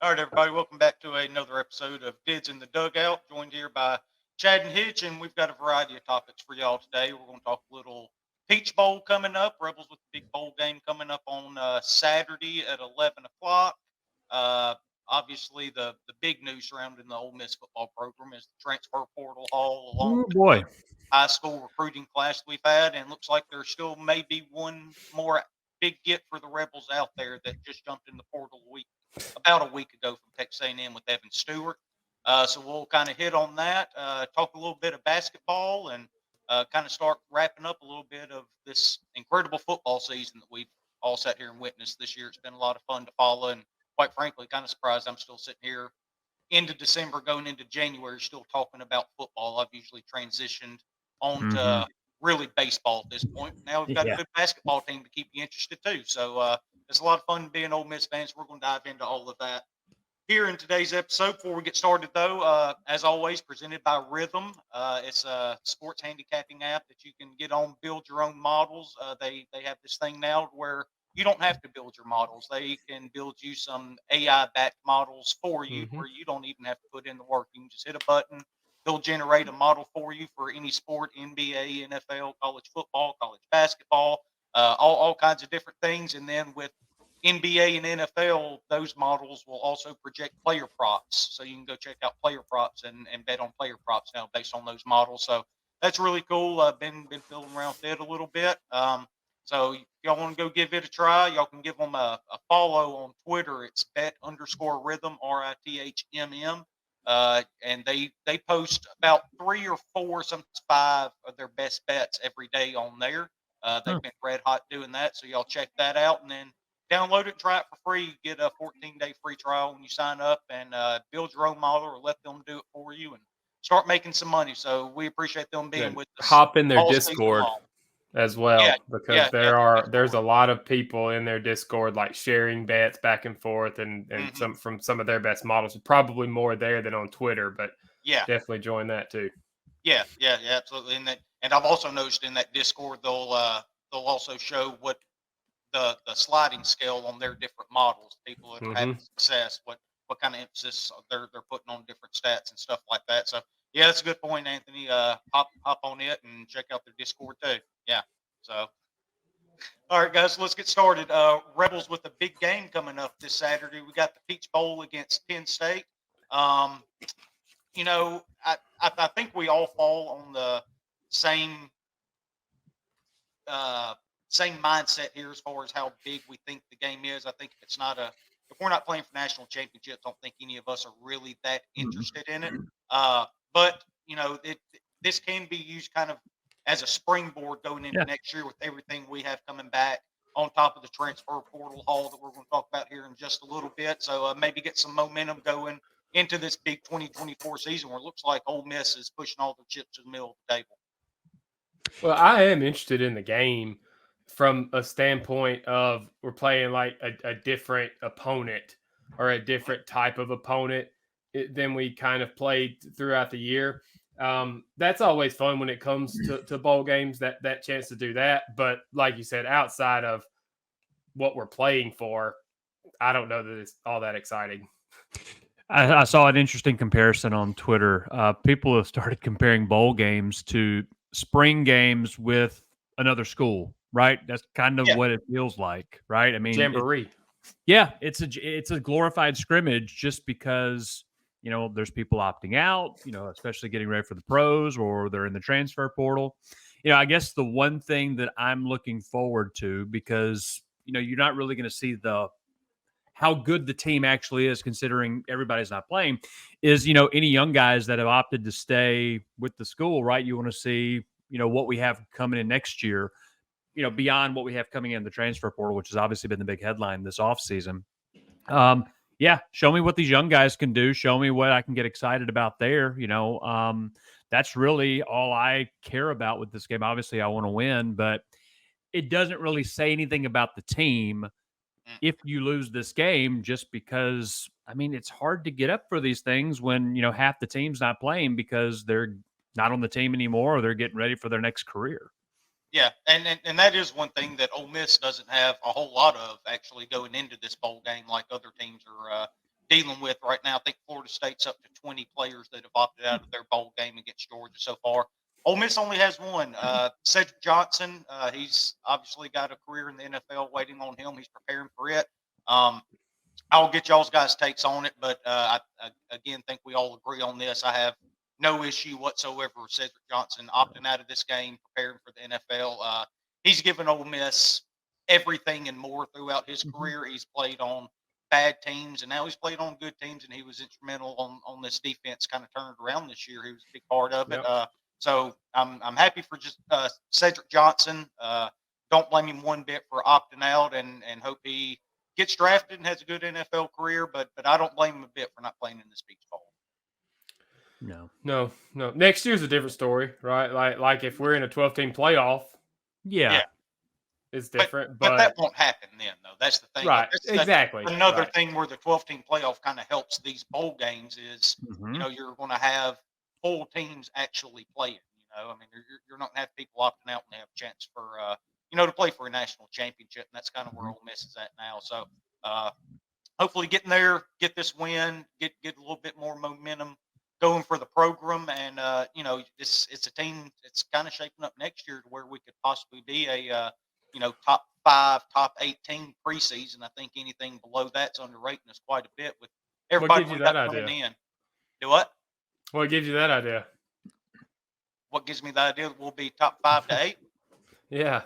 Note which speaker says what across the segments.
Speaker 1: All right, everybody, welcome back to another episode of Dids in the Dugout. Joined here by Chad and Hitch, and we've got a variety of topics for y'all today. We're going to talk a little Peach Bowl coming up, Rebels with the big bowl game coming up on Saturday at 11 o'clock. Obviously, the big news surrounding the Ole Miss football program is the transfer portal haul, along with the high school recruiting class we've had, and looks like there still may be one more big get for the Rebels out there that just jumped in the portal about a week ago from Texas A&M with Evan Stewart. So we'll kind of hit on that, talk a little bit of basketball, and kind of start wrapping up a little bit of this incredible football season that we've all sat here and witnessed this year. It's been a lot of fun to follow, and quite frankly, kind of surprised I'm still sitting here into December, going into January, still talking about football. I've usually transitioned on to really baseball at this point. Now we've got a good basketball team to keep you interested too. So it's a lot of fun being Ole Miss fans. We're going to dive into all of that here in today's episode. Before we get started, though, as always, presented by Rhythm. It's a sports handicapping app that you can get on, build your own models. They have this thing now where you don't have to build your models. They can build you some AI-backed models for you where you don't even have to put in the work. You can just hit a button. They'll generate a model for you for any sport, NBA, NFL, college football, college basketball, all kinds of different things. And then with NBA and NFL, those models will also project player props. So you can go check out player props and bet on player props now based on those models. So that's really cool. I've been fiddling around with it a little bit. So if y'all want to go give it a try, y'all can give them a follow on Twitter. It's bet_rhythm, RITHMM. And they post about 3 or 4, sometimes 5 of their best bets every day on there. They've been red hot doing that. So y'all check that out and then download it, try it for free. You get a 14-day free trial when you sign up, and build your own model or let them do it for you and start making some money. So we appreciate them being with us.
Speaker 2: Hop in their Discord as well, because there's a lot of people in their Discord like sharing bets back and forth, and some of their best models. Probably more there than on Twitter, but definitely join that too.
Speaker 1: Yeah, absolutely. And I've also noticed in that Discord they'll also show what the sliding scale on their different models. People that are having success, what kind of emphasis they're putting on different stats and stuff like that. So yeah, that's a good point, Anthony. Hop on it and check out their Discord too. Yeah. So all right, guys, let's get started. Rebels with a big game coming up this Saturday. We got the Peach Bowl against Penn State. You know, I think we all fall on the same mindset here as far as how big we think the game is. I think if we're not playing for national championships, I don't think any of us are really that interested in it. But you know, this can be used kind of as a springboard going into next year with everything we have coming back, on top of the transfer portal haul that we're going to talk about here in just a little bit. So maybe get some momentum going into this big 2024 season where it looks like Ole Miss is pushing all the chips to the middle of the table.
Speaker 2: Well, I am interested in the game from a standpoint of we're playing like a different opponent or a different type of opponent than we kind of played throughout the year. That's always fun when it comes to bowl games, that chance to do that. But like you said, outside of what we're playing for, I don't know that it's all that exciting.
Speaker 3: I saw an interesting comparison on Twitter. People have started comparing bowl games to spring games with another school, right? That's kind of what it feels like, right? I mean,
Speaker 2: Jamboree.
Speaker 3: It's a glorified scrimmage just because, you know, there's people opting out, you know, especially getting ready for the pros or they're in the transfer portal. You know, I guess the one thing that I'm looking forward to, because, you know, you're not really going to see how good the team actually is considering everybody's not playing, is, you know, any young guys that have opted to stay with the school, right? You want to see, you know, what we have coming in next year, you know, beyond what we have coming in the transfer portal, which has obviously been the big headline this offseason. Show me what these young guys can do. Show me what I can get excited about there. You know, that's really all I care about with this game. Obviously, I want to win, but it doesn't really say anything about the team if you lose this game, just because, I mean, it's hard to get up for these things when, you know, half the team's not playing because they're not on the team anymore or they're getting ready for their next career.
Speaker 1: Yeah, and that is one thing that Ole Miss doesn't have a whole lot of actually going into this bowl game like other teams are dealing with right now. I think Florida State's up to 20 players that have opted out of their bowl game against Georgia so far. Ole Miss only has one. Cedric Johnson, he's obviously got a career in the NFL waiting on him. He's preparing for it. I'll get y'all's guys' takes on it, but I again think we all agree on this. I have no issue whatsoever with Cedric Johnson opting out of this game, preparing for the NFL. He's given Ole Miss everything and more throughout his career. He's played on bad teams, and now he's played on good teams, and he was instrumental on this defense kind of turned around this year. He was a big part of it.
Speaker 2: Yep.
Speaker 1: So I'm happy for just Cedric Johnson. Don't blame him one bit for opting out, and hope he gets drafted and has a good NFL career. But I don't blame him a bit for not playing in this Peach Bowl.
Speaker 2: No. Next year's a different story, right? Like if we're in a 12-team playoff,
Speaker 3: Yeah.
Speaker 2: it's different.
Speaker 1: But that won't happen then, though. That's the thing.
Speaker 2: Right,
Speaker 1: That's
Speaker 2: exactly.
Speaker 1: another
Speaker 2: right.
Speaker 1: thing where the 12-team playoff kind of helps these bowl games is,
Speaker 3: Mhm.
Speaker 1: you know, you're going to have full teams actually playing. You know, I mean, you're not going to have people opting out and they have a chance for, to play for a national championship. And that's kind of where Ole Miss is at now. So hopefully getting there, get this win, get a little bit more momentum going for the program. And, it's a team that's kind of shaping up next year to where we could possibly be a, top 5, top 18 preseason. I think anything below that's underrating us quite a bit with everybody
Speaker 2: gives you
Speaker 1: we got
Speaker 2: that
Speaker 1: coming
Speaker 2: idea?
Speaker 1: in. Do what?
Speaker 2: What gives you that idea?
Speaker 1: What gives me the idea that we'll be top 5 to 8?
Speaker 2: Yeah.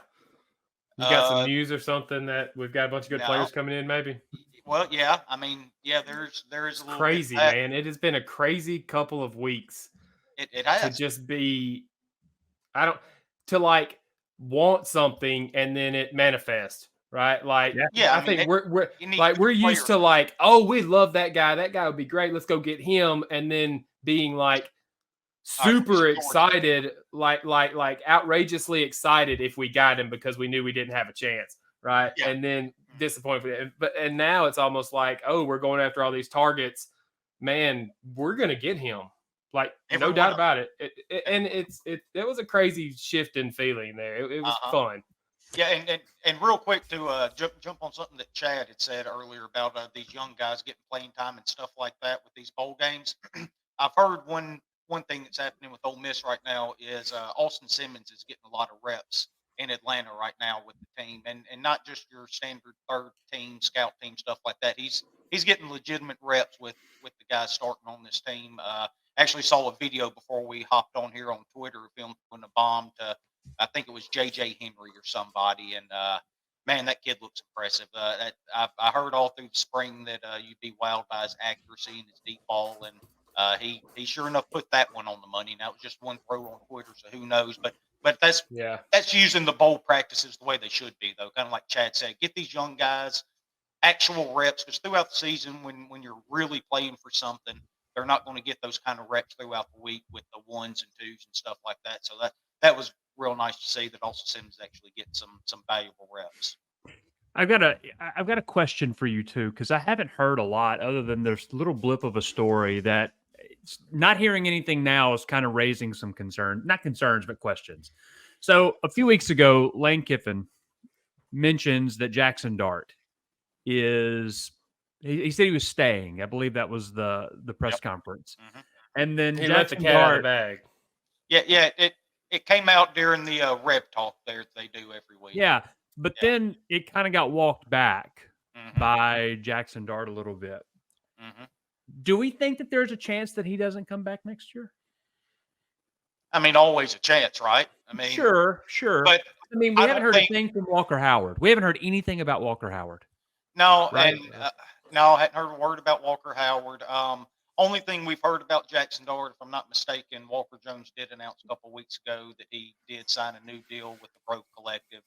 Speaker 2: You got some
Speaker 1: Uh,
Speaker 2: news or something that we've got a bunch of good
Speaker 1: no.
Speaker 2: players coming in, maybe?
Speaker 1: Well, yeah. I mean, yeah. There is a
Speaker 2: It's
Speaker 1: little
Speaker 2: crazy,
Speaker 1: bit of that.
Speaker 2: man. It has been a crazy couple of weeks
Speaker 1: It
Speaker 2: to
Speaker 1: has.
Speaker 2: just be, to like want something and then it manifests, right? Like,
Speaker 1: Yeah.
Speaker 2: I think we're
Speaker 1: you need
Speaker 2: like,
Speaker 1: good
Speaker 2: we're used to
Speaker 1: players.
Speaker 2: like, oh, we love that guy. That guy would be great. Let's go get him. And then being like
Speaker 1: All right,
Speaker 2: super
Speaker 1: Georgia.
Speaker 2: excited, like outrageously excited if we got him because we knew we didn't have a chance. Right.
Speaker 1: Yeah.
Speaker 2: And then disappointed. And now it's almost like, oh, we're going after all these targets. Man, we're going to get him. Like,
Speaker 1: Every
Speaker 2: no doubt
Speaker 1: one of
Speaker 2: about it. It was a crazy shift in feeling there. It was fun.
Speaker 1: Yeah, and real quick to jump on something that Chad had said earlier about these young guys getting playing time and stuff like that with these bowl games. I've heard one thing that's happening with Ole Miss right now is Austin Simmons is getting a lot of reps in Atlanta right now with the team, and not just your standard third team, scout team stuff like that. He's getting legitimate reps with the guys starting on this team. Actually saw a video before we hopped on here on Twitter of him throwing a bomb to, I think it was J.J. Henry or somebody, and man, that kid looks impressive. I heard all through the spring that you'd be wowed by his accuracy and his deep ball, and he sure enough put that one on the money. Now it was just one throw on Twitter, so who knows? But that's using the bowl practices the way they should be, though. Kind of like Chad said, get these young guys actual reps, because throughout the season, when you're really playing for something, they're not going to get those kind of reps throughout the week with the ones and twos and stuff like that. So that was real nice to see that also Simmons actually get some valuable reps.
Speaker 3: I've got a question for you too, because I haven't heard a lot other than there's a little blip of a story that not hearing anything now is kind of raising some not concerns, but questions. So a few weeks ago, Lane Kiffin mentions that Jackson Dart is, he said he was staying. I Bleav that was the press conference.
Speaker 1: Mm-hmm.
Speaker 3: And then
Speaker 2: he let the cat out of the bag.
Speaker 1: Yeah. It came out during the rep talk there that they do every week.
Speaker 3: Yeah. But then it kind of got walked back
Speaker 1: Mm-hmm.
Speaker 3: by Jackson Dart a little bit.
Speaker 1: Mm-hmm.
Speaker 3: Do we think that there's a chance that he doesn't come back next year?
Speaker 1: I mean, always a chance, right? I mean,
Speaker 3: sure.
Speaker 1: But
Speaker 3: I mean, we haven't heard a thing from Walker Howard. We haven't heard anything about Walker Howard.
Speaker 1: No,
Speaker 3: right?
Speaker 1: And no, I hadn't heard a word about Walker Howard. Only thing we've heard about Jackson Dart, if I'm not mistaken, Walker Jones did announce a couple of weeks ago that he did sign a new deal with the Pro Collective.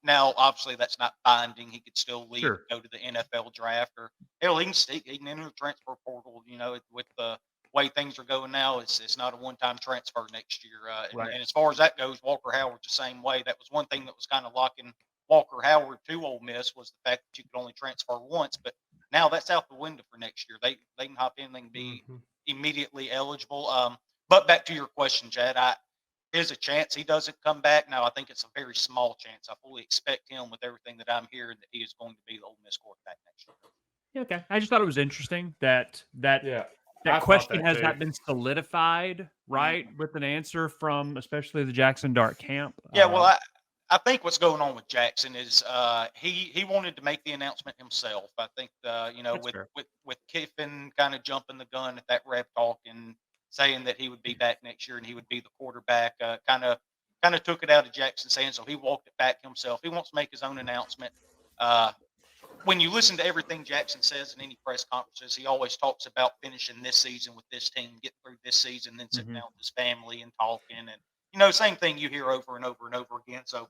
Speaker 1: Now, obviously, that's not binding. He could still leave, go to the NFL draft, or hell, he can enter the transfer portal. With the way things are going now, it's not a one-time transfer next year.
Speaker 3: Right.
Speaker 1: And as far as that goes, Walker Howard's the same way. That was one thing that was kind of locking Walker Howard to Ole Miss, was the fact that you could only transfer once. But now that's out the window for next year. They can hop in, they can be immediately eligible. But back to your question, Chad, there's a chance he doesn't come back. Now, I think it's a very small chance. I fully expect him, with everything that I'm hearing, that he is going to be the Ole Miss quarterback next year.
Speaker 3: Yeah, okay. I just thought it was interesting that
Speaker 2: I thought
Speaker 3: question
Speaker 2: that
Speaker 3: has
Speaker 2: too.
Speaker 3: not been solidified, right, with an answer from especially the Jackson Dart camp.
Speaker 1: Yeah, well, I think what's going on with Jackson is he wanted to make the announcement himself. I think
Speaker 3: That's fair.
Speaker 1: with Kiffin kind of jumping the gun at that rep talk and saying that he would be back next year and he would be the quarterback, kind of took it out of Jackson's hands. So he walked it back himself. He wants to make his own announcement. When you listen to everything Jackson says in any press conferences, he always talks about finishing this season with this team, get through this season, then sitting
Speaker 3: Mhm.
Speaker 1: down with his family and talking. And same thing you hear over and over and over again. So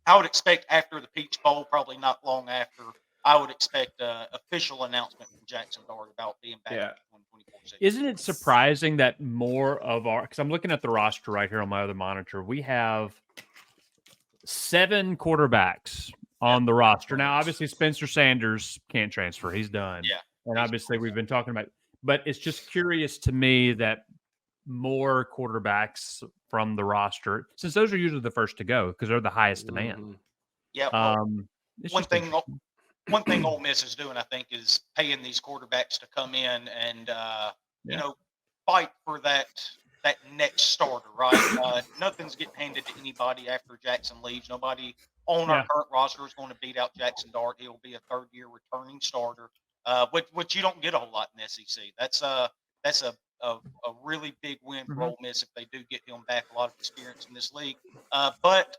Speaker 1: I would expect after the Peach Bowl, probably not long after, I would expect an official announcement from Jackson Dart about being back in the 2024 season.
Speaker 3: Isn't it surprising that more of our, because I'm looking at the roster right here on my other monitor, we have 7 quarterbacks on the roster. Now, obviously, Spencer Sanders can't transfer. He's done.
Speaker 1: Yeah.
Speaker 3: And obviously, we've been talking about, but it's just curious to me that more quarterbacks from the roster, since those are usually the first to go because they're the highest demand.
Speaker 2: Mhm.
Speaker 1: Yeah. Well,
Speaker 3: It's
Speaker 1: one
Speaker 3: just
Speaker 1: thing
Speaker 3: interesting.
Speaker 1: one thing Ole Miss is doing, I think, is paying these quarterbacks to come in and fight for that next starter, right? Nothing's getting handed to anybody after Jackson leaves. Nobody on our current roster is going to beat out Jackson Dart. He'll be a third-year returning starter, which you don't get a whole lot in the SEC. That's a really big win for Ole Miss if they do get him back. A lot of experience in this league. But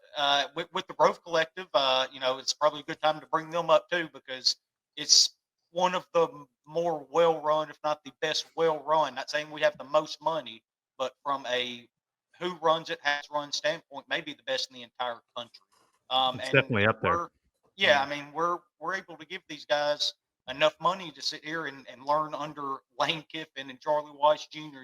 Speaker 1: with the Grove Collective, it's probably a good time to bring them up too, because it's one of the more well-run, if not the best well-run. Not saying we have the most money, but from a who runs it, has run standpoint, maybe the best in the entire country.
Speaker 3: It's definitely up there.
Speaker 1: I mean, we're able to give these guys enough money to sit here and learn under Lane Kiffin and Charlie Weiss Jr.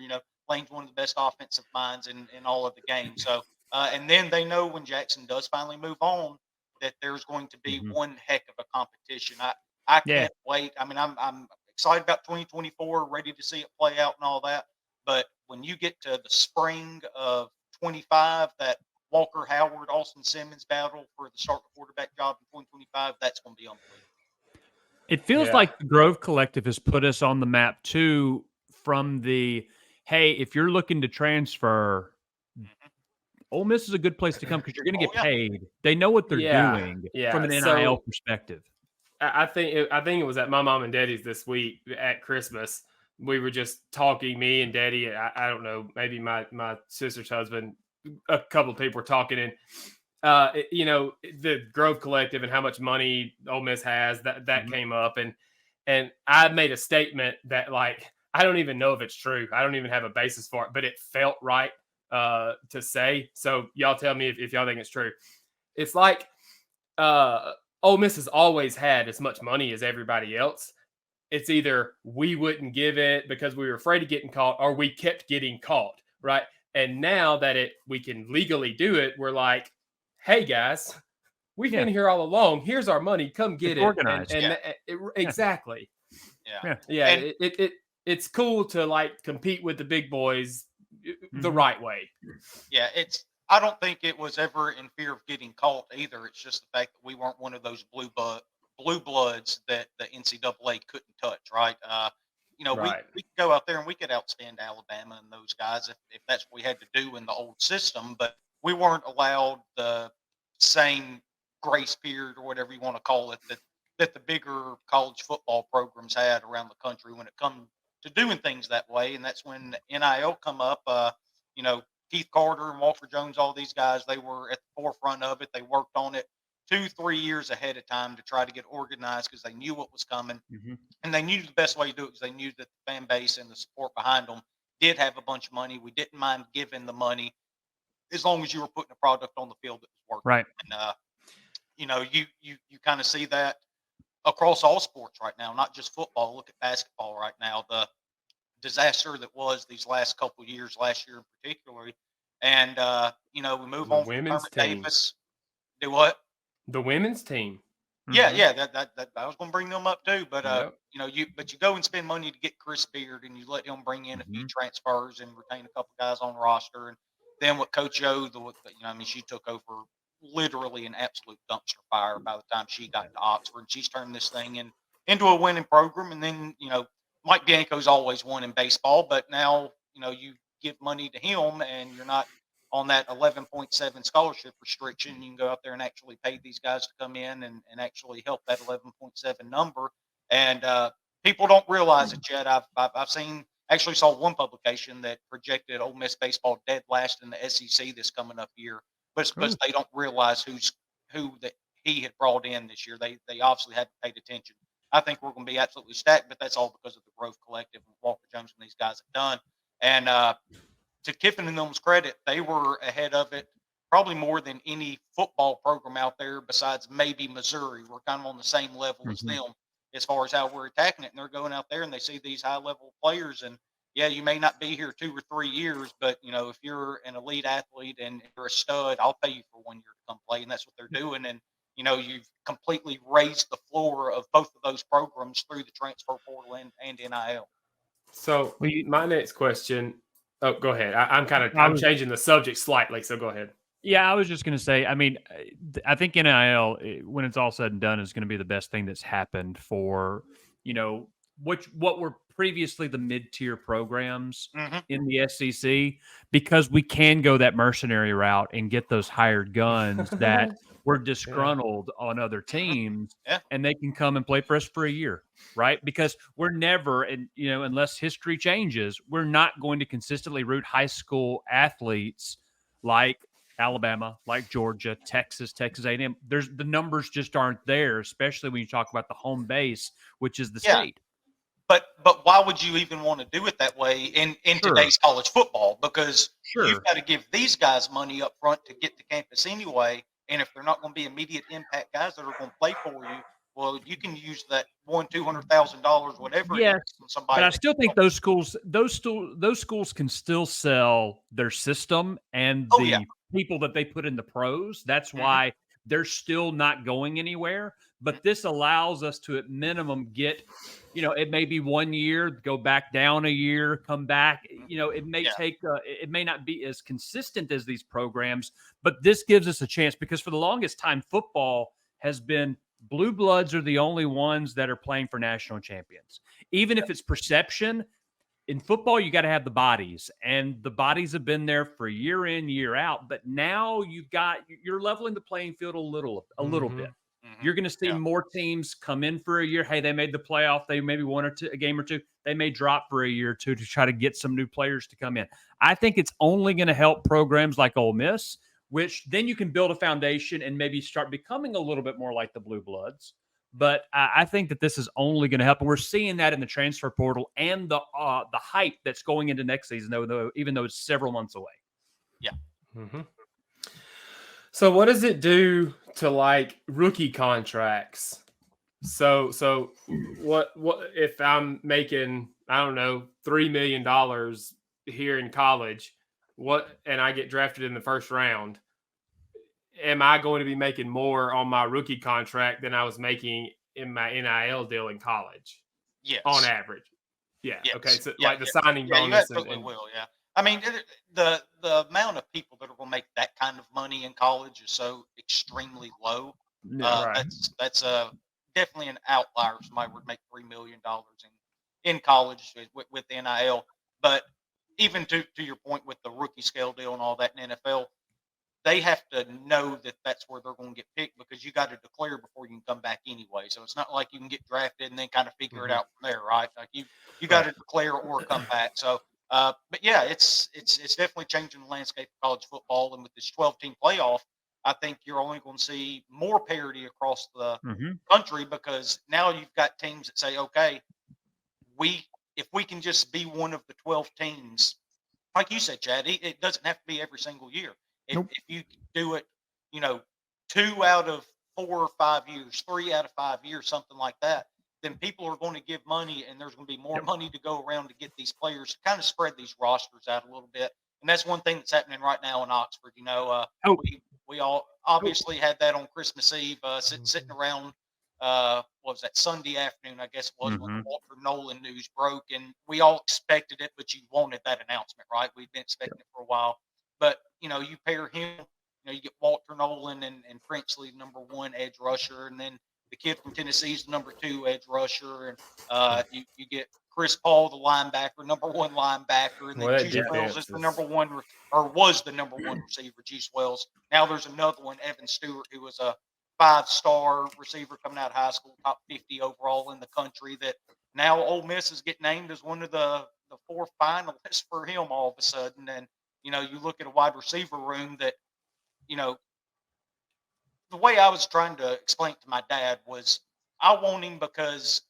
Speaker 1: Lane's one of the best offensive minds in all of the game. So, and then they know when Jackson does finally move on that there's going to be one heck of a competition. I can't wait. I mean, I'm excited about 2024, ready to see it play out and all that. But when you get to the spring of 25, that Walker Howard, Austin Simmons battle for the starting quarterback job in 2025, that's going to be unbelievable.
Speaker 3: It feels like the Grove Collective has put us on the map too, from the, hey, if you're looking to transfer, Ole Miss is a good place to come because you're going to get paid. They know what they're doing from an NIL perspective.
Speaker 2: I think it was at my mom and daddy's this week at Christmas. We were just talking, me and daddy. I don't know, maybe my sister's husband, a couple of people were talking, and the Grove Collective and how much money Ole Miss has, that came up, and I made a statement that, like, I don't even know if it's true. I don't even have a basis for it, but it felt right to say. So y'all tell me if y'all think it's true. It's like Ole Miss has always had as much money as everybody else. It's either we wouldn't give it because we were afraid of getting caught, or we kept getting caught, right? And now that we can legally do it, we're like, hey guys, we've been here all along. Here's our money. Come get it.
Speaker 3: Organized.
Speaker 2: Exactly.
Speaker 1: Yeah.
Speaker 2: It's cool to, like, compete with the big boys the right way.
Speaker 1: Yeah, I don't think it was ever in fear of getting caught either. It's just the fact that we weren't one of those blue bloods that the NCAA couldn't touch, right? We could go out there and we could outspend Alabama and those guys if that's what we had to do in the old system, but we weren't allowed the same grace period or whatever you want to call it that the bigger college football programs had around the country when it comes to doing things that way. And that's when NIL come up. Keith Carter and Walter Jones, all these guys, they were at the forefront of it. They worked on it 2-3 years ahead of time to try to get organized because they knew what was coming. And they knew the best way to do it because they knew that the fan base and the support behind them did have a bunch of money. We didn't mind giving the money as long as you were putting a product on the field that was working.
Speaker 3: Right.
Speaker 1: And, you kind of see that across all sports right now, not just football. Look at basketball right now, the disaster that was these last couple of years, last year in particular. And, we move on from Kermit Davis. Do what?
Speaker 2: The women's team.
Speaker 1: Yeah, that I was going to bring them up too, but you go and spend money to get Chris Beard, and you let him bring in a few transfers and retain a couple guys on the roster, and then with Coach O, she took over literally an absolute dumpster fire by the time she got to Oxford. She's turned this thing into a winning program. And then, Mike Bianco's always won in baseball, but now, you give money to him and you're not on that 11.7 scholarship restriction. You can go out there and actually pay these guys to come in and actually help that 11.7 number. And people don't realize it yet. I've actually saw one publication that projected Ole Miss baseball dead last in the SEC this coming up year, but it's because they don't realize who that he had brought in this year. They obviously hadn't paid attention. I think we're going to be absolutely stacked, but that's all because of the Growth Collective and Walker Jones and these guys have done. And to Kiffin and them's credit, they were ahead of it probably more than any football program out there besides maybe Missouri. We're kind of on the same level as them as far as how we're attacking it. And they're going out there and they see these high-level players. And, yeah, you may not be here 2 or 3 years, but, if you're an elite athlete and you're a stud, I'll pay you for 1 year to come play. And that's what they're doing. And, you've completely raised the floor of both of those programs through the transfer portal and NIL.
Speaker 2: So my next question. Oh, go ahead. I'm changing the subject slightly, so go ahead.
Speaker 3: Yeah, I was just going to say, I mean, I think NIL, when it's all said and done, is going to be the best thing that's happened for, what were previously the mid-tier programs in the SEC, because we can go that mercenary route and get those hired guns that were disgruntled on other teams, and they can come and play for us for a year, right? Because we're never, and unless history changes, we're not going to consistently root high school athletes like Alabama, like Georgia, Texas A&M. The numbers just aren't there, especially when you talk about the home base, which is the state.
Speaker 1: But why would you even want to do it that way in today's college football? Because you've got to give these guys money up front to get to campus anyway. And if they're not going to be immediate impact guys that are going to play for you, well, you can use that $200,000, whatever.
Speaker 3: Yes,
Speaker 1: from somebody.
Speaker 3: But I still think those schools can still sell their system and people that they put in the pros. That's why they're still not going anywhere. But this allows us to, at minimum, get, it may be 1 year, go back down a year, come back. It may take, it may not be as consistent as these programs, but this gives us a chance, because for the longest time, football has been blue bloods are the only ones that are playing for national champions. Even if it's perception, in football, you got to have the bodies, and the bodies have been there for year in, year out. But now you're leveling the playing field a little bit. You're going to see more teams come in for a year. Hey, they made the playoff. They maybe won a game or two. They may drop for a year or two to try to get some new players to come in. I think it's only going to help programs like Ole Miss, which then you can build a foundation and maybe start becoming a little bit more like the Blue Bloods. But I think that this is only going to help. And we're seeing that in the transfer portal and the hype that's going into next season, even though it's several months away.
Speaker 1: Yeah.
Speaker 2: So what does it do to rookie contracts? So what if I'm making, I don't know, $3 million here in college, and I get drafted in the first round? Am I going to be making more on my rookie contract than I was making in my NIL deal in college?
Speaker 1: Yes.
Speaker 2: On average. Yeah.
Speaker 1: Yes.
Speaker 2: Okay. So the signing bonus.
Speaker 1: You absolutely will. Yeah. I mean, the amount of people that are going to make that kind of money in college is so extremely low.
Speaker 3: Right.
Speaker 1: That's definitely an outlier. Somebody would make $3 million in college with NIL. But even to your point with the rookie scale deal and all that in NFL, they have to know that that's where they're going to get picked, because you got to declare before you can come back anyway. So it's not like you can get drafted and then kind of figure it out from there, right? Like you got to declare or come back. So, but yeah, it's definitely changing the landscape of college football. And with this 12-team playoff, I think you're only going to see more parity across the country, because now you've got teams that say, okay, if we can just be one of the 12 teams, like you said, Chad, it doesn't have to be every single year. If you do it, 2 out of 4 or 5 years, 3 out of 5 years, something like that, then people are going to give money, and there's going to be more money to go around to get these players to kind of spread these rosters out a little bit. And that's one thing that's happening right now in Oxford. We all obviously had that on Christmas Eve, sitting around, what was that, Sunday afternoon, I guess it was, when the Walter Nolan news broke. And we all expected it, but you wanted that announcement, right? We've been expecting it for a while. But, you pair him, you get Walter Nolan and Princely, number 1 edge rusher, and then the kid from Tennessee is the number 2 edge rusher, and you get Chris Paul, the linebacker, number 1 linebacker, and then Juice Wells is the number 1 or was the number 1 receiver. Juice Wells. Now there's another one, Evan Stewart, who was a 5-star receiver coming out of high school, top 50 overall in the country. That now Ole Miss is getting named as one of the 4 finalists for him all of a sudden. And you look at a wide receiver room that, the way I was trying to explain it to my dad was I want him because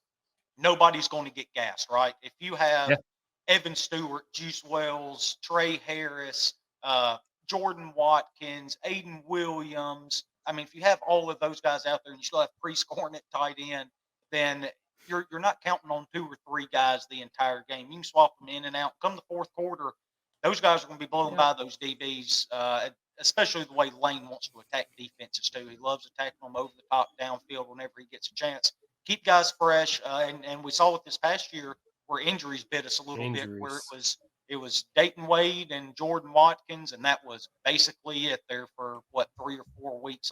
Speaker 1: nobody's going to get gassed, right? If you have Evan Stewart, Juice Wells, Trey Harris, Jordan Watkins, Aiden Williams, I mean, if you have all of those guys out there and you still have pre-scoring at tight end, then you're not counting on 2 or 3 guys the entire game. You can swap them in and out. Come the fourth quarter, those guys are going to be blown by those DBs, especially the way Lane wants to attack defenses too. He loves attacking them over the top, downfield whenever he gets a chance. Keep guys fresh, and we saw it this past year where injuries bit us a little bit, where it was Dayton Wade and Jordan Watkins, and that was basically it there for 3 or 4 weeks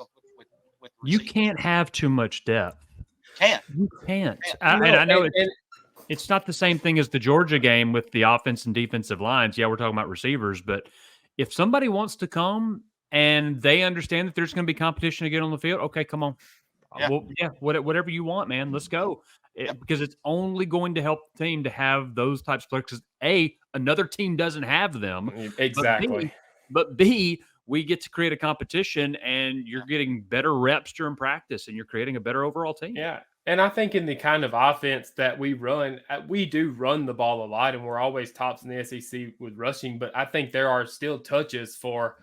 Speaker 1: with
Speaker 3: you can't have too much depth. You can't. I know it's not the same thing as the Georgia game with the offense and defensive lines. Yeah, we're talking about receivers, but if somebody wants to come and they understand that there's going to be competition to get on the field, okay, come on. Whatever you want, man, let's go. Because it's only going to help the team to have those types of players. Because A, another team doesn't have them.
Speaker 2: Exactly.
Speaker 3: But B, we get to create a competition, and you're getting better reps during practice, and you're creating a better overall team.
Speaker 2: Yeah. And I think in the kind of offense that we run, we do run the ball a lot, and we're always tops in the SEC with rushing. But I think there are still touches for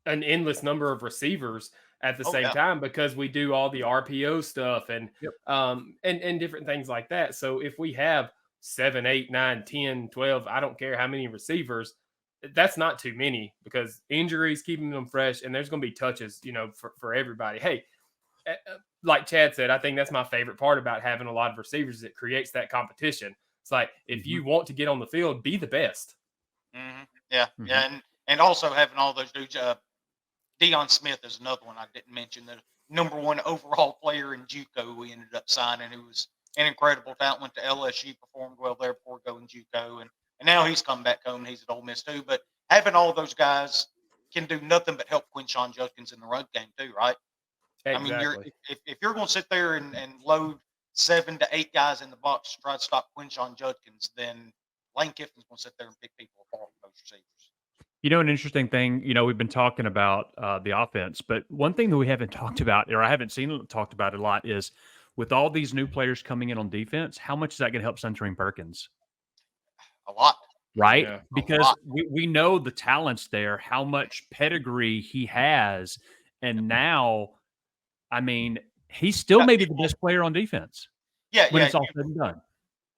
Speaker 2: an endless number of receivers at the same time, because we do all the RPO stuff and different things like that. So if we have 7, 8, 9, 10, 12, I don't care how many receivers, that's not too many, because injuries, keeping them fresh, and there's going to be touches, for everybody. Hey, like Chad said, I think that's my favorite part about having a lot of receivers. It creates that competition. It's like, if you want to get on the field, be the best.
Speaker 1: Mm-hmm. Yeah. Mm-hmm. Yeah. And also having all those dudes, Deion Smith is another one I didn't mention, the number 1 overall player in JUCO we ended up signing, who was an incredible talent, went to LSU, performed well there before going JUCO, and now he's come back home and he's at Ole Miss too. But having all those guys can do nothing but help Quinshon Judkins in the run game too, right?
Speaker 2: Exactly.
Speaker 1: I mean, if you're going to sit there and load 7 to 8 guys in the box to try to stop Quinshon Judkins, then Lane Kiffin's going to sit there and pick people apart with those receivers.
Speaker 3: An interesting thing, we've been talking about the offense, but one thing that we haven't talked about, or I haven't seen talked about a lot, is with all these new players coming in on defense, how much is that going to help Suntarine Perkins?
Speaker 1: A lot.
Speaker 3: Right? Yeah, because we know the talent's there, how much pedigree he has, and now, I mean, he's still maybe the best player on defense.
Speaker 1: Yeah,
Speaker 3: when it's all said and done.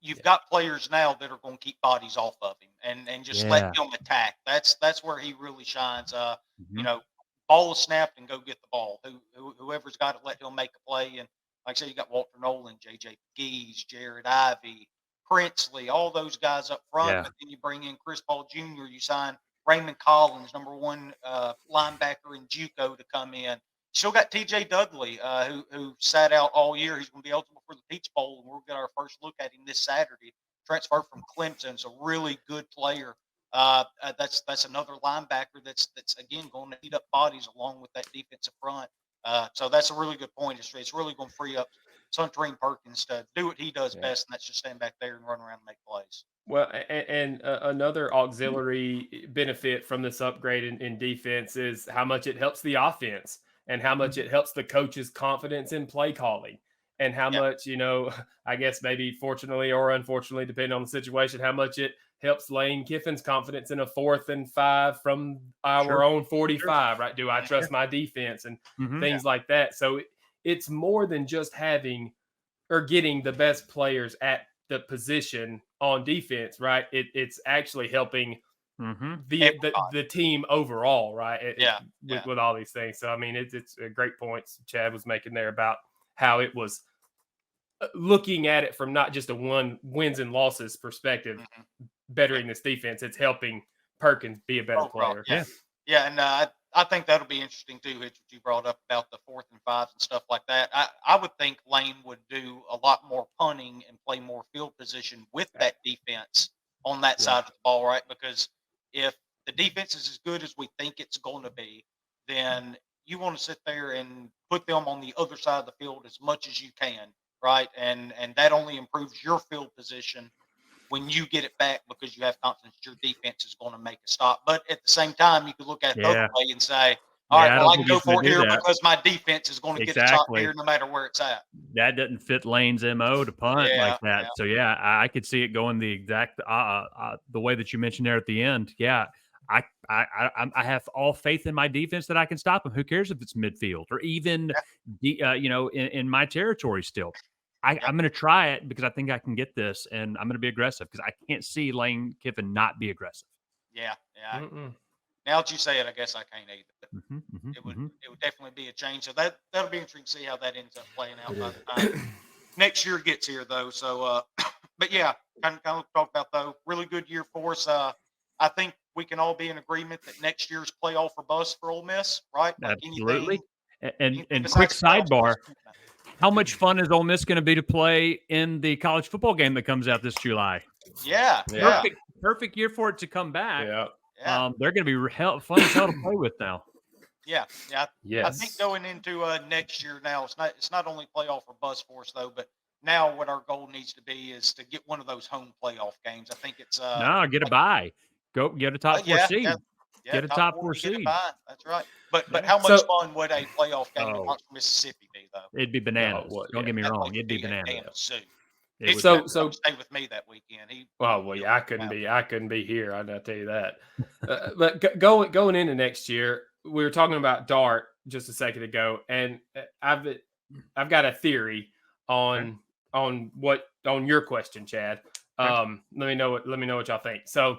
Speaker 1: You've got players now that are going to keep bodies off of him and just let him attack. That's where he really shines. Ball is snapped and go get the ball. Whoever's got it, let him make a play. And like I said, you got Walter Nolan, J.J. Geese, Jared Ivey, Princely, all those guys up front. Yeah. But then you bring in Chris Paul Jr., you sign Raymond Collins, number 1 linebacker in JUCO, to come in. Still got T.J. Dudley, who sat out all year. He's going to be eligible for the Peach Bowl, and we'll get our first look at him this Saturday. Transferred from Clemson, so really good player. That's another linebacker that's again going to heat up bodies along with that defensive front. So that's a really good point. It's really going to free up Suntarine Perkins to do what he does best, and that's just stand back there and run around and make plays.
Speaker 2: Well, and another auxiliary benefit from this upgrade in defense is how much it helps the offense, and how much it helps the coach's confidence in play calling, and how much, I guess maybe fortunately or unfortunately, depending on the situation, how much it helps Lane Kiffin's confidence in a 4th and 5 from our own 45, right? Do I trust my defense and things like that? So it's more than just having or getting the best players at the position on defense, right? It's actually helping the team overall, right? With all these things. So I mean, it's a great point Chad was making there about how it was looking at it from not just a wins and losses perspective, bettering this defense. It's helping Perkins be a better player.
Speaker 1: And I I think that'll be interesting too, Hitch, what you brought up about the 4th and 5s and stuff like that. I would think Lane would do a lot more punting and play more field position with that defense on that side of the ball, right? Because if the defense is as good as we think it's going to be, then you want to sit there and put them on the other side of the field as much as you can, right? And that only improves your field position when you get it back, because you have confidence your defense is going to make a stop. But at the same time, you could look at it the other way and say, all right, well, I can go for it here because my defense is going to get a stop here no matter where it's at.
Speaker 3: That doesn't fit Lane's MO to punt like that.
Speaker 1: Yeah.
Speaker 3: So, I could see it going the exact the way that you mentioned there at the end. Yeah, I have all faith in my defense that I can stop him. Who cares if it's midfield or even, in my territory still. I'm going to try it because I think I can get this, and I'm going to be aggressive because I can't see Lane Kiffin not be aggressive.
Speaker 1: Yeah. Now that you say it, I guess I can't either. But it would definitely be a change. So that'll be interesting to see how that ends up playing out by the time next year gets here, though. So, but yeah, kind of talk about though. Really good year for us. I think we can all be in agreement that next year's playoff or bust for Ole Miss, right? Like
Speaker 3: absolutely. And quick sidebar. How much fun is Ole Miss going to be to play in the college football game that comes out this July?
Speaker 1: Yeah.
Speaker 3: Perfect year for it to come back.
Speaker 1: Yeah.
Speaker 3: They're going to be fun as hell to play with now.
Speaker 1: Yeah.
Speaker 2: Yes.
Speaker 1: I think going into next year now, it's not only playoff or bust for us though, but now what our goal needs to be is to get one of those home playoff games. I think it's
Speaker 3: get a bye. Go get a top 4 seed. Get a top 4 seed.
Speaker 1: That's right. But how much fun would a playoff game in Mississippi be, though?
Speaker 3: It'd be bananas. Don't get me wrong. It'd be bananas.
Speaker 1: So stay with me that weekend.
Speaker 2: I couldn't be here. I'll tell you that. But going into next year, we were talking about Dart just a second ago, and I've got a theory on your question, Chad. Let me know what y'all think. So.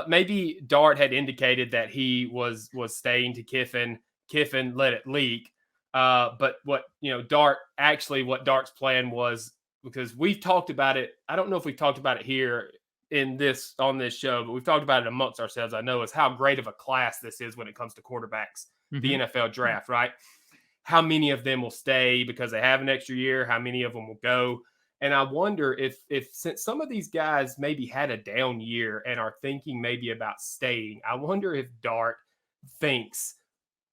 Speaker 2: Maybe Dart had indicated that he was staying to Kiffin. Kiffin let it leak. But what Dart's plan was, because we've talked about it. I don't know if we've talked about it here on this show, but we've talked about it amongst ourselves. I know is how great of a class this is when it comes to quarterbacks, the NFL draft, right? How many of them will stay because they have an extra year? How many of them will go? And I wonder if since some of these guys maybe had a down year and are thinking maybe about staying, I wonder if Dart thinks,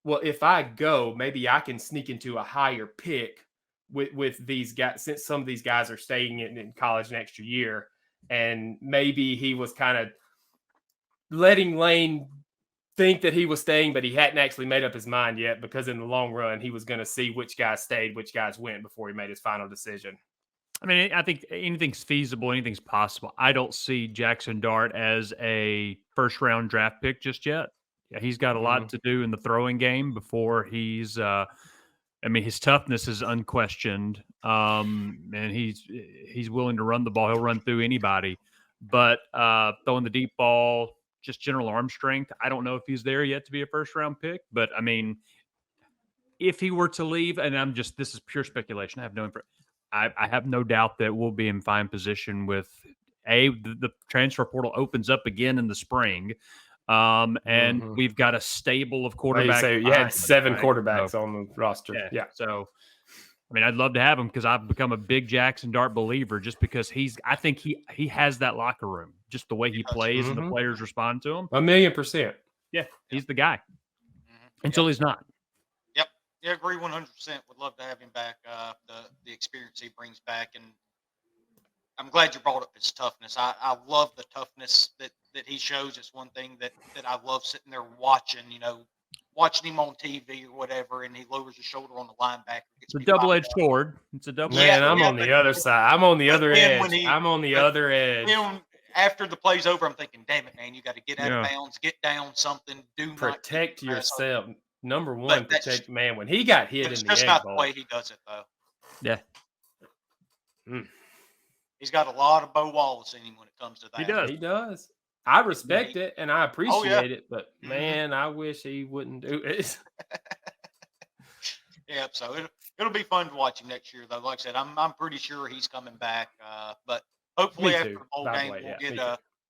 Speaker 2: well, if I go, maybe I can sneak into a higher pick with these guys, since some of these guys are staying in college an extra year. And maybe he was kind of letting Lane think that he was staying, but he hadn't actually made up his mind yet, because in the long run, he was going to see which guys stayed, which guys went before he made his final decision.
Speaker 3: I mean, I think anything's feasible, anything's possible. I don't see Jackson Dart as a first-round draft pick just yet. Yeah, he's got a lot to do in the throwing game before he's his toughness is unquestioned, and he's willing to run the ball. He'll run through anybody. But throwing the deep ball, just general arm strength, I don't know if he's there yet to be a first-round pick. But, I mean, if he were to leave, and this is pure speculation, I have no information. I have no doubt that we'll be in fine position with the transfer portal opens up again in the spring. And we've got a stable of quarterbacks.
Speaker 2: You had 7 quarterbacks on the roster. Yeah.
Speaker 3: So, I mean, I'd love to have him because I've become a big Jackson Dart believer just because I think he has that locker room, just the way he plays and the players respond to him.
Speaker 2: 1,000,000%.
Speaker 3: Yeah. He's the guy until he's not.
Speaker 1: Yeah, agree 100%. Would love to have him back. The experience he brings back, and I'm glad you brought up his toughness. I love the toughness that he shows. It's one thing that I love sitting there watching him on TV or whatever, and he lowers his shoulder on the linebacker.
Speaker 3: It's a double-edged sword. It's a double-edged
Speaker 2: sword. Man, I'm on the other side. I'm on the other edge. I'm on the other edge.
Speaker 1: After the play's over, I'm thinking, damn it, man, you got to get out of bounds, get down something,
Speaker 2: protect yourself. Number one, protect man. When he got hit in the
Speaker 1: egg bowl. It's just not the way he does it, though.
Speaker 3: Yeah.
Speaker 1: He's got a lot of Bo Wallace in him when it comes to that.
Speaker 2: He does. I respect it and I appreciate it, but man, I wish he wouldn't do it.
Speaker 1: Yeah, so it'll be fun to watch him next year, though. Like I said, I'm pretty sure he's coming back. But hopefully after the bowl game,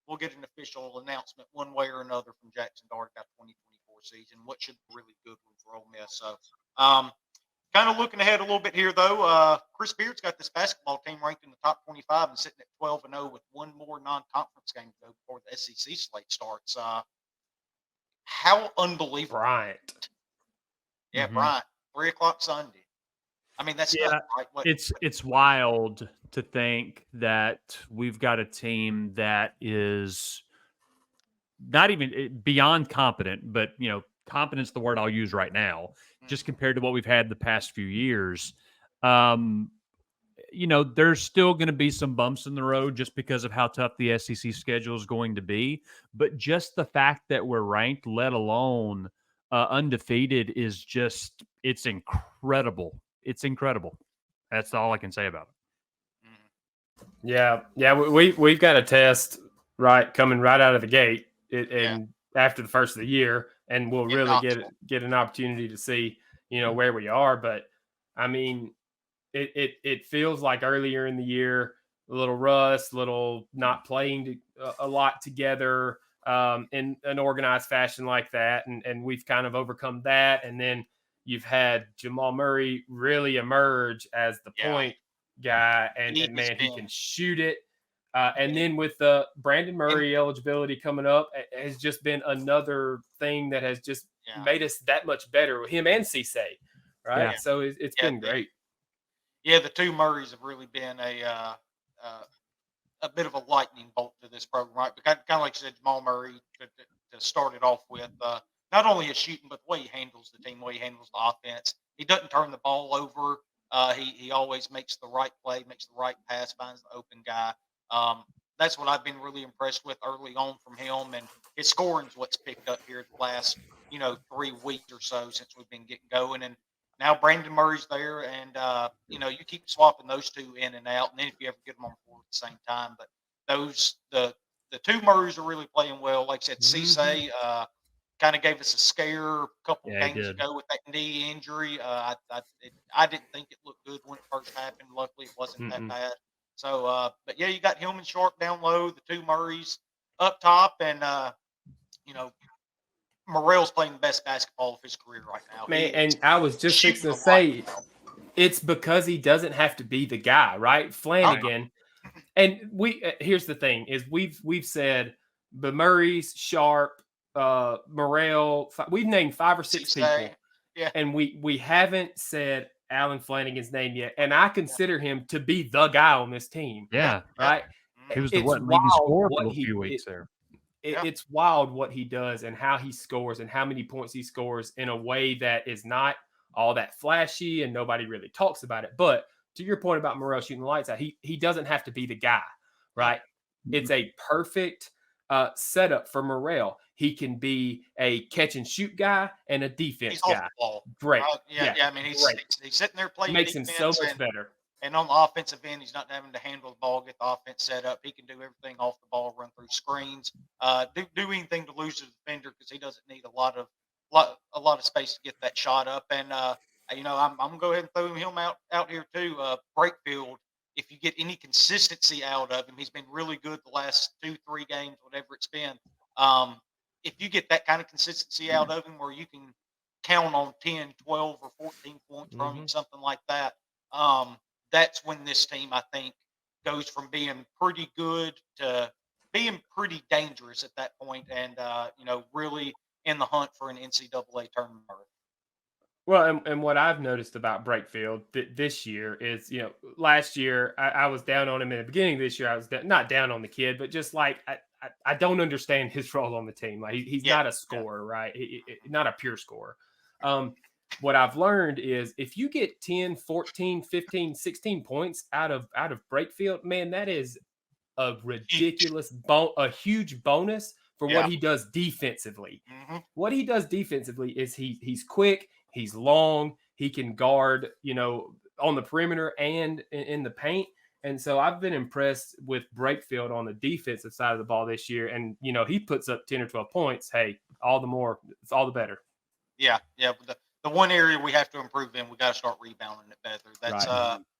Speaker 1: we'll get an official announcement one way or another from Jackson Dart about 2024 season. What should be a really good one for Ole Miss. So, kind of looking ahead a little bit here, though. Chris Beard's got this basketball team ranked in the top 25 and sitting at 12-0 with one more non-conference game to go before the SEC slate starts. How unbelievable!
Speaker 2: Bryant.
Speaker 1: Yeah, Bryant. 3:00 Sunday. I mean, that's nothing, right?
Speaker 3: It's wild to think that we've got a team that is not even beyond competent, but competent's the word I'll use right now, just compared to what we've had the past few years. There's still going to be some bumps in the road just because of how tough the SEC schedule is going to be. But just the fact that we're ranked, let alone undefeated, is just, it's incredible. It's incredible. That's all I can say about it.
Speaker 2: Yeah. We've got a test coming right out of the gate, and after the first of the year, and we'll really get an opportunity to see where we are. But I mean, it feels like earlier in the year, a little rust, little not playing a lot together in an organized fashion like that, and we've kind of overcome that. And then you've had Jamal Murray really emerge as the point guy, and man, he can shoot it. And then with the Brandon Murray eligibility coming up, it has just been another thing that has just made us that much better with him and Cisse, right? Yeah. So it's been great.
Speaker 1: Yeah, the two Murrays have really been a bit of a lightning bolt to this program, right? But kind of like you said, Jamal Murray to start it off with, not only his shooting, but the way he handles the team, the way he handles the offense. He doesn't turn the ball over. He always makes the right play, makes the right pass, finds the open guy. That's what I've been really impressed with early on from him, and his scoring's what's picked up here the last 3 weeks or so since we've been getting going. And now Brandon Murray's there, and you keep swapping those two in and out, and then if you ever get them on the floor at the same time. But the two Murrays are really playing well. Like I said, Cisse kind of gave us a scare a couple games ago with that knee injury. I didn't think it looked good when it first happened. Luckily, it wasn't that bad. So, but yeah, you got him and Sharp down low, the two Murrays up top, and Morrell's playing the best basketball of his career right now.
Speaker 2: Man, and I was just fixing to say, it's because he doesn't have to be the guy, right? Flanagan, and here's the thing: is we've said the Murrays, Sharp, Morrell. We've named 5 or 6 people, and we haven't said Alan Flanagan's name yet, and I consider him to be the guy on this team.
Speaker 3: Yeah,
Speaker 2: right.
Speaker 3: He was the leading scorer for a few weeks there.
Speaker 2: It's wild what he does and how he scores and how many points he scores in a way that is not all that flashy and nobody really talks about it. But to your point about Morrell shooting the lights out, he doesn't have to be the guy, right? It's a perfect setup for Morrell. He can be a catch and shoot guy and a defense guy. Great.
Speaker 1: I mean, he's sitting there playing.
Speaker 2: Makes him so much better.
Speaker 1: And on the offensive end, he's not having to handle the ball, get the offense set up. He can do everything off the ball, run through screens, do anything to lose the defender because he doesn't need a lot of space to get that shot up. And I'm gonna go ahead and throw him out here too. Brakefield, if you get any consistency out of him, he's been really good the last 2-3 games, whatever it's been. If you get that kind of consistency out of him where you can count on 10, 12, or 14 points from him, something like that, that's when this team, I think, goes from being pretty good to being pretty dangerous at that point and, really in the hunt for an NCAA tournament.
Speaker 2: Well, and what I've noticed about Brakefield this year is, last year I was down on him in the beginning of this year. I was not down on the kid, but just like I don't understand his role on the team. Like he's not a scorer, right? Not a pure scorer. What I've learned is if you get 10, 14, 15, 16 points out of Brakefield, man, that is a ridiculous a huge bonus for what he does defensively. What he does defensively is he's quick, he's long, he can guard, on the perimeter and in the paint. And so I've been impressed with Brakefield on the defensive side of the ball this year. And, he puts up 10 or 12 points. Hey, all the more, it's all the better.
Speaker 1: Yeah. The one area we have to improve in, we got to start rebounding it better.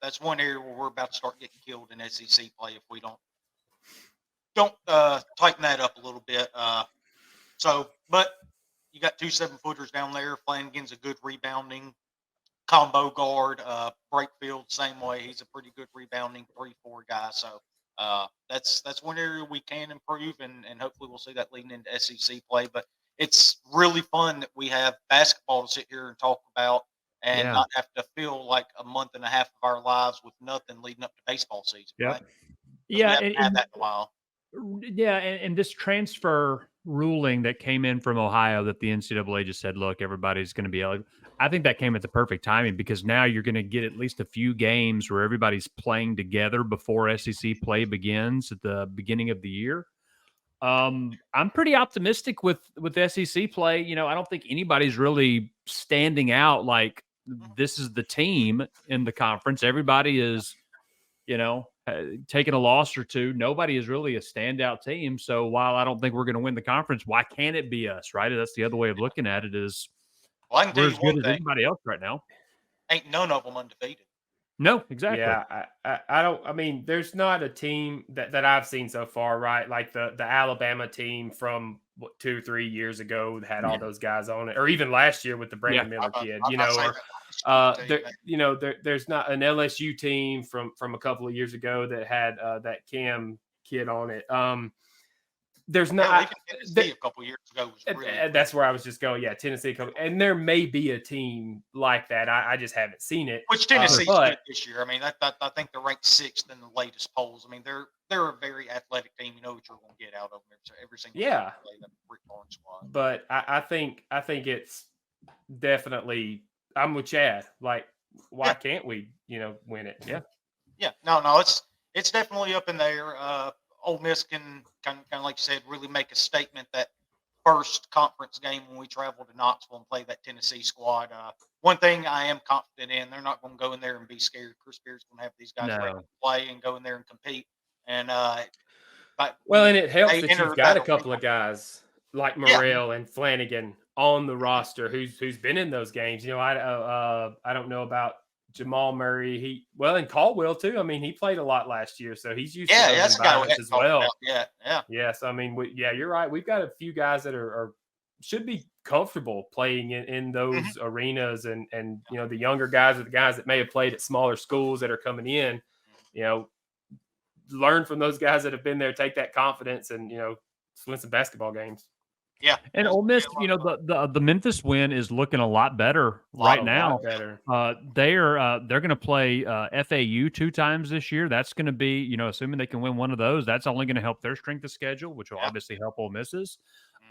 Speaker 1: That's one area where we're about to start getting killed in SEC play if we don't tighten that up a little bit. But you got 2 7-footers down there. Flanagan's a good rebounding combo guard. Breakfield, same way. He's a pretty good rebounding 3-4 guy. So that's one area we can improve, and hopefully we'll see that leading into SEC play. But it's really fun that we have basketball to sit here and talk about and not have to feel like a month and a half of our lives with nothing leading up to baseball season.
Speaker 3: Yep.
Speaker 1: Right?
Speaker 3: Yeah.
Speaker 1: We haven't had that in a while.
Speaker 3: Yeah, and this transfer ruling that came in from Ohio that the NCAA just said, look, everybody's going to be eligible. I think that came at the perfect timing because now you're going to get at least a few games where everybody's playing together before SEC play begins at the beginning of the year. I'm pretty optimistic with SEC play. You know, I don't think anybody's really standing out like this is the team in the conference. Everybody is, you know, taking a loss or two. Nobody is really a standout team. So while I don't think we're going to win the conference, why can't it be us, right? That's the other way of looking at it is
Speaker 1: I can tell
Speaker 3: we're
Speaker 1: you
Speaker 3: as good
Speaker 1: one
Speaker 3: as
Speaker 1: thing.
Speaker 3: anybody else right now.
Speaker 1: Ain't none of them undefeated.
Speaker 3: No, exactly.
Speaker 2: Yeah, I don't. I mean, there's not a team that I've seen so far, right? Like the Alabama team from 2-3 years ago had all those guys on it, or even last year with the Brandon Miller kid. You know, there's not an LSU team from a couple of years ago that had that Cam kid on it. There's not.
Speaker 1: Tennessee a couple years ago was really
Speaker 2: that's where I was just going. Yeah, Tennessee, and there may be a team like that. I just haven't seen it.
Speaker 1: Which Tennessee's good this year. I mean, I think they're ranked 6th in the latest polls. I mean, they're a very athletic team. You know what you're going to get out of them every single time they play that Rick Barnes squad.
Speaker 2: But I think it's definitely. I'm with Chad. Like, why can't we, win it? Yeah.
Speaker 1: Yeah. No, it's definitely up in there. Ole Miss can kind of like you said, really make a statement that first conference game when we travel to Knoxville and play that Tennessee squad. One thing I am confident in, they're not going to go in there and be scared. Chris Beard's going to have these guys ready to play and go in there and compete. And and
Speaker 2: it helps that you've got a couple of guys like Morrell and Flanagan on the roster who's been in those games. I don't know about Jamal Murray. And Caldwell too. I mean, he played a lot last year, so he's used to those environments as well.
Speaker 1: Yeah.
Speaker 2: Yes, I mean, you're right. We've got a few guys that are should be comfortable playing in those arenas, and the younger guys are the guys that may have played at smaller schools that are coming in. Learn from those guys that have been there, take that confidence, and win some basketball games.
Speaker 1: Yeah,
Speaker 3: and Ole Miss, the Memphis win is looking a lot better right now. They're going to play FAU 2 times this year. That's going to be, assuming they can win one of those, that's only going to help their strength of schedule, which will obviously help Ole Miss's.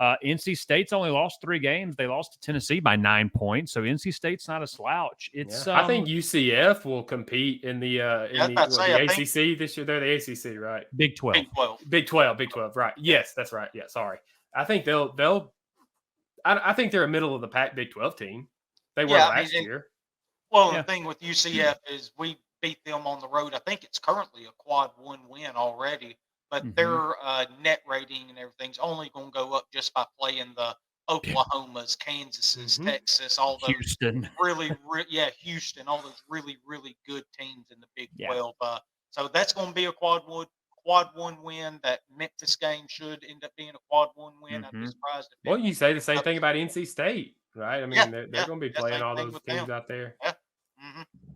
Speaker 3: NC State's only lost 3 games. They lost to Tennessee by 9 points, so NC State's not a slouch. It's
Speaker 2: I think UCF will compete in the ACC this year. They're the ACC, right?
Speaker 3: Big 12.
Speaker 2: Big 12. Right? Yes, that's right. Yeah, sorry. I think I think they're a middle of the pack Big 12 team. They were last year.
Speaker 1: Well, the thing with UCF is we beat them on the road. I think it's currently a quad 1 win already, but their net rating and everything's only going to go up just by playing the Oklahomas, Kansases, Texas, all those
Speaker 3: Houston.
Speaker 1: Houston, all those really, really good teams in the Big 12. So that's going to be a quad 1 win. That Memphis game should end up being a quad 1 win. I'd be surprised if
Speaker 2: Well, you say the same thing about NC State, right? I mean, they're going to be playing all those teams out there.
Speaker 1: Yeah.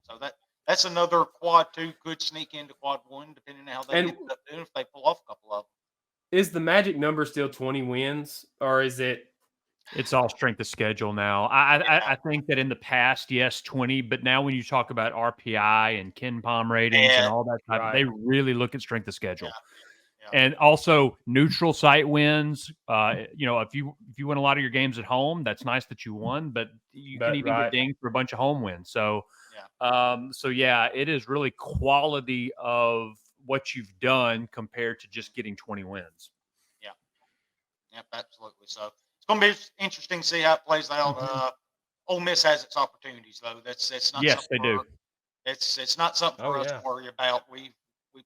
Speaker 1: So that's another quad 2 could sneak into quad 1 depending on how they end up doing if they pull off a couple of them.
Speaker 2: Is the magic number still 20 wins, or is it?
Speaker 3: It's all strength of schedule now. I think that in the past, yes, 20, but now when you talk about RPI and Ken Palm ratings and all that type, they really look at strength of schedule. And also neutral site wins. If you win a lot of your games at home, that's nice that you won, but you can even get dinged for a bunch of home wins. So, it is really quality of what you've done compared to just getting 20 wins.
Speaker 1: Yeah, absolutely. So it's going to be interesting to see how it plays out. Ole Miss has its opportunities, though. It's not.
Speaker 3: Yes, they do.
Speaker 1: It's not something for us to worry about. We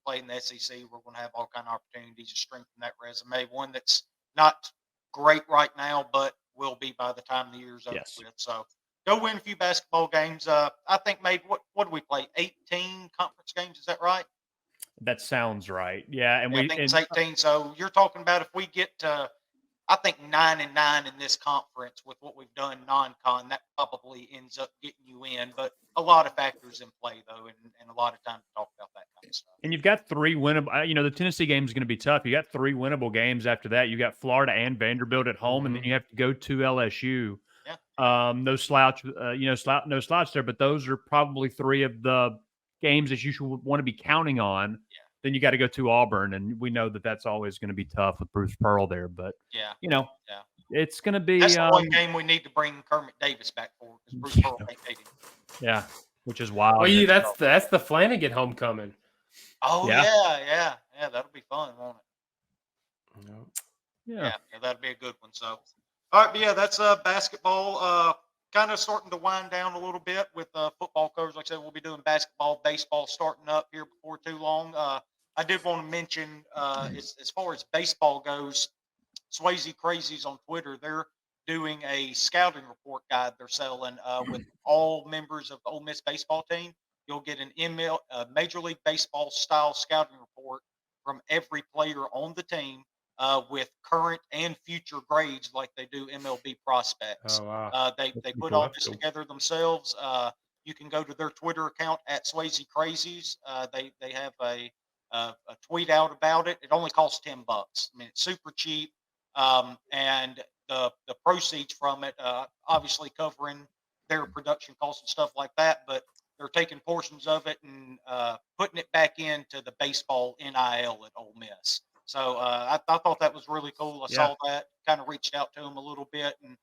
Speaker 1: play in the SEC. We're going to have all kind of opportunities to strengthen that resume. One that's not great right now, but will be by the time the year's over with. So go win a few basketball games. I think maybe what do we play? 18 conference games. Is that right?
Speaker 3: That sounds right. Yeah,
Speaker 1: I think it's 18. So you're talking about if we get to, I think 9-9 in this conference with what we've done non-con, that probably ends up getting you in. But a lot of factors in play, though, and a lot of time to talk about that kind of stuff.
Speaker 3: And you've got 3 winnable. The Tennessee game is going to be tough. You got 3 winnable games after that. You got Florida and Vanderbilt at home, and then you have to go to LSU.
Speaker 1: Yeah.
Speaker 3: No slouch, no slouch there, but those are probably 3 of the games that you should want to be counting on.
Speaker 1: Yeah.
Speaker 3: Then you got to go to Auburn, and we know that that's always going to be tough with Bruce Pearl there. But it's going to be.
Speaker 1: That's the one game we need to bring Kermit Davis back for because Bruce Pearl ain't paid him.
Speaker 3: Yeah, which is wild.
Speaker 2: Oh, yeah, that's the Flanagan homecoming.
Speaker 1: Oh yeah, that'll be fun, won't it?
Speaker 3: Yeah,
Speaker 1: that'll be a good one. So, all right, but yeah, that's basketball. Kind of starting to wind down a little bit with football coverage. Like I said, we'll be doing basketball, baseball starting up here before too long. I did want to mention as far as baseball goes, Swayze Crazies on Twitter, they're doing a scouting report guide they're selling with all members of the Ole Miss baseball team. You'll get an email, Major League Baseball style scouting report from every player on the team with current and future grades like they do MLB prospects.
Speaker 2: Oh, wow.
Speaker 1: They put all this together themselves. You can go to their Twitter account at Swayze Crazies. They have a tweet out about it. It only costs $10. I mean, it's super cheap. And the proceeds from it, obviously covering their production costs and stuff like that, but they're taking portions of it and putting it back into the baseball NIL at Ole Miss. So I thought that was really cool. I saw that, kind of reached out to them a little bit and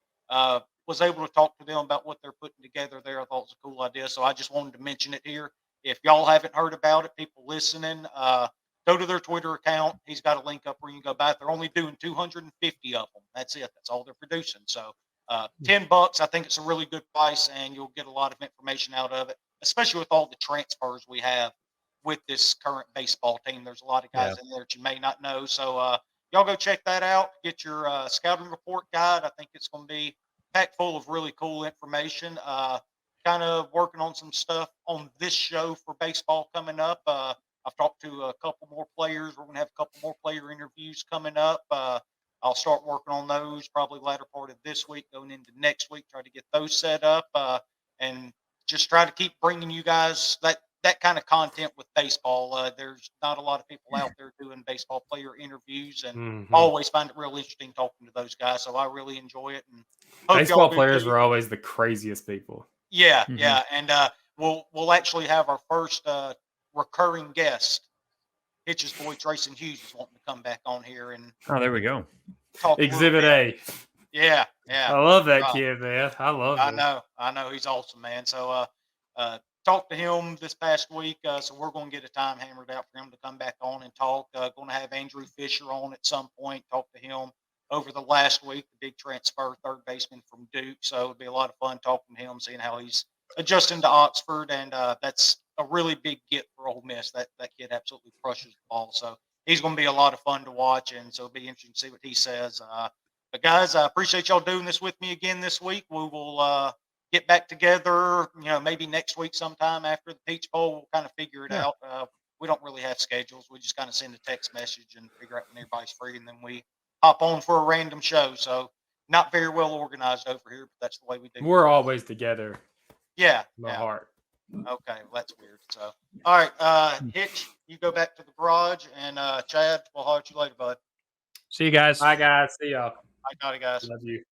Speaker 1: was able to talk to them about what they're putting together there. I thought it was a cool idea. So I just wanted to mention it here. If y'all haven't heard about it, people listening, go to their Twitter account. He's got a link up where you can go back. They're only doing 250 of them. That's it. That's all they're producing. So $10, I think it's a really good price, and you'll get a lot of information out of it, especially with all the transfers we have with this current baseball team. There's a lot of guys in there that you may not know. So y'all go check that out. Get your scouting report guide. I think it's going to be packed full of really cool information. Kind of working on some stuff on this show for baseball coming up. I've talked to a couple more players. We're going to have a couple more player interviews coming up. I'll start working on those probably latter part of this week, going into next week, try to get those set up and just try to keep bringing you guys that kind of content with baseball. There's not a lot of people out there doing baseball player interviews, and I always find it real interesting talking to those guys. So I really enjoy it. And
Speaker 2: baseball players were always the craziest people.
Speaker 1: Yeah, and we'll actually have our first recurring guest. Hitch's boy Trayson Hughes is wanting to come back on here and
Speaker 3: there we go.
Speaker 1: Talk
Speaker 2: Exhibit A.
Speaker 1: Yeah.
Speaker 2: I love that kid, man. I love him.
Speaker 1: I know. He's awesome, man. So talked to him this past week. So we're going to get a time hammered out for him to come back on and talk. Going to have Andrew Fisher on at some point. Talk to him over the last week, the big transfer third baseman from Duke. So it'll be a lot of fun talking to him, seeing how he's adjusting to Oxford. And that's a really big get for Ole Miss. That kid absolutely crushes the ball. So he's going to be a lot of fun to watch. And so it'll be interesting to see what he says. But guys, I appreciate y'all doing this with me again this week. We will get back together, maybe next week sometime after the Peach Bowl. We'll kind of figure it out. We don't really have schedules. We just kind of send a text message and figure out when everybody's free, and then we hop on for a random show. So not very well organized over here, but that's the way we do it.
Speaker 2: We're always together.
Speaker 1: Yeah.
Speaker 2: My heart.
Speaker 1: Okay, well, that's weird. So, all right, Hitch, you go back to the garage, and Chad, we'll holler at you later, bud.
Speaker 3: See you guys.
Speaker 2: Bye, guys. See y'all.
Speaker 1: I got it, guys.
Speaker 2: Love you.